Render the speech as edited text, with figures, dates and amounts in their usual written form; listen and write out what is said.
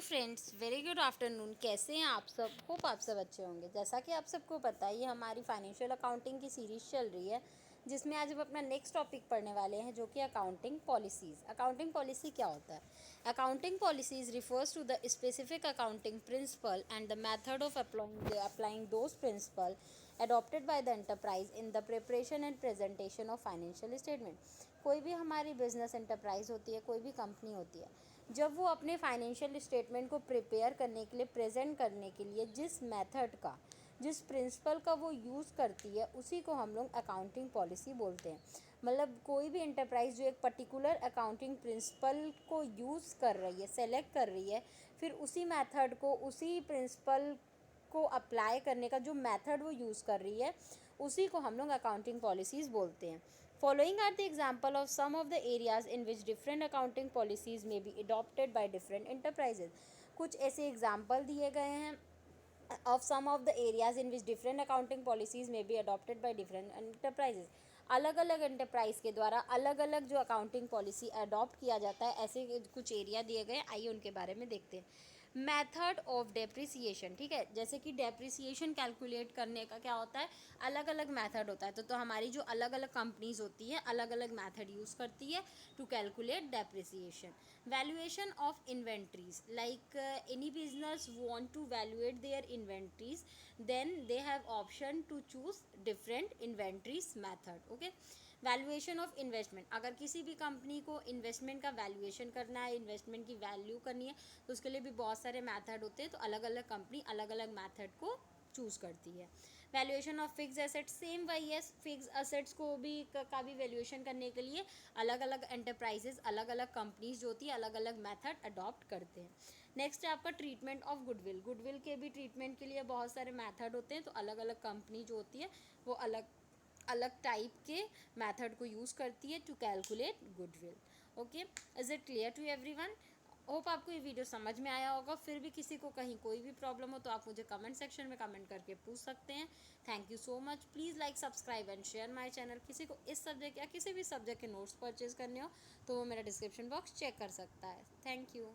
Friends, very good afternoon. कैसे हैं आप सब? होप आप सब अच्छे होंगे। जैसा कि आप सबको पता है, ये हमारी फाइनेंशियल अकाउंटिंग की सीरीज़ चल रही है, जिसमें आज हम अपना नेक्स्ट टॉपिक पढ़ने वाले हैं, जो कि अकाउंटिंग पॉलिसीज़। अकाउंटिंग पॉलिसी क्या होता है? Accounting policies refers to the specific accounting principle and the method of applying those principle adopted by the enterprise in the preparation and presentation of financial statement। कोई भी हमारी business enterprise होती है, कोई भी कंपनी होती है, जब वो अपने फाइनेंशियल स्टेटमेंट को प्रिपेयर करने के लिए, प्रेजेंट करने के लिए जिस मेथड का, जिस प्रिंसिपल का वो यूज़ करती है, उसी को हम लोग अकाउंटिंग पॉलिसी बोलते हैं। मतलब कोई भी एंटरप्राइज जो एक पर्टिकुलर अकाउंटिंग प्रिंसिपल को यूज़ कर रही है, सेलेक्ट कर रही है, फिर उसी मेथड को, उसी प्रिंसिपल को अप्लाई करने का जो मेथड वो यूज़ कर रही है, उसी को हम लोग अकाउंटिंग पॉलिसीज़ बोलते हैं। Following are the example of some of the areas in which different accounting policies may be adopted by different enterprises. कुछ ऐसे एग्जाम्पल दिए गए हैं of some of the areas in which different accounting policies may be adopted by different enterprises। अलग अलग enterprise के द्वारा अलग अलग जो अकाउंटिंग पॉलिसी अडॉप्ट किया जाता है, ऐसे कुछ एरिया दिए गए। आइए उनके बारे में देखते हैं। मेथड ऑफ डेप्रिसिएशन, ठीक है, जैसे कि डेप्रिसिएशन कैलकुलेट करने का क्या होता है, अलग अलग मेथड होता है। तो हमारी जो अलग अलग कंपनीज होती है, अलग अलग मेथड यूज़ करती है to calculate depreciation. Valuation of inventories, like any business want to valuate their inventories, then they have option to choose different inventories method. Okay. Valuation of investment, अगर किसी भी कंपनी को इन्वेस्टमेंट का valuation करना है, investment की value करनी है, तो उसके लिए भी बहुत सारे मेथड होते हैं। तो अलग अलग कंपनी अलग अलग मेथड को चूज़ करती है। Valuation of fix assets, same वही है। फिक्स एसेट्स को भी का भी वैल्यूएशन करने के लिए अलग अलग एंटरप्राइजेज, अलग अलग कंपनीज जो होती है, अलग अलग मेथड अडॉप्ट करते हैं। नेक्स्ट है आपका ट्रीटमेंट ऑफ गुडविल। गुडविल के भी ट्रीटमेंट के लिए बहुत सारे मेथड होते हैं। तो अलग अलग कंपनी जो होती है, वो अलग अलग टाइप के मेथड को यूज़ करती है to calculate goodwill. Okay, is it clear to everyone? Hope आपको ये वीडियो समझ में आया होगा। फिर भी किसी को कहीं कोई भी प्रॉब्लम हो तो आप मुझे कमेंट सेक्शन में कमेंट करके पूछ सकते हैं। Thank you so much. Please like, subscribe and share my channel. किसी को इस सब्जेक्ट या किसी भी सब्जेक्ट के नोट्स परचेज करने हो तो वो मेरा डिस्क्रिप्शन बॉक्स चेक कर सकता है। Thank you.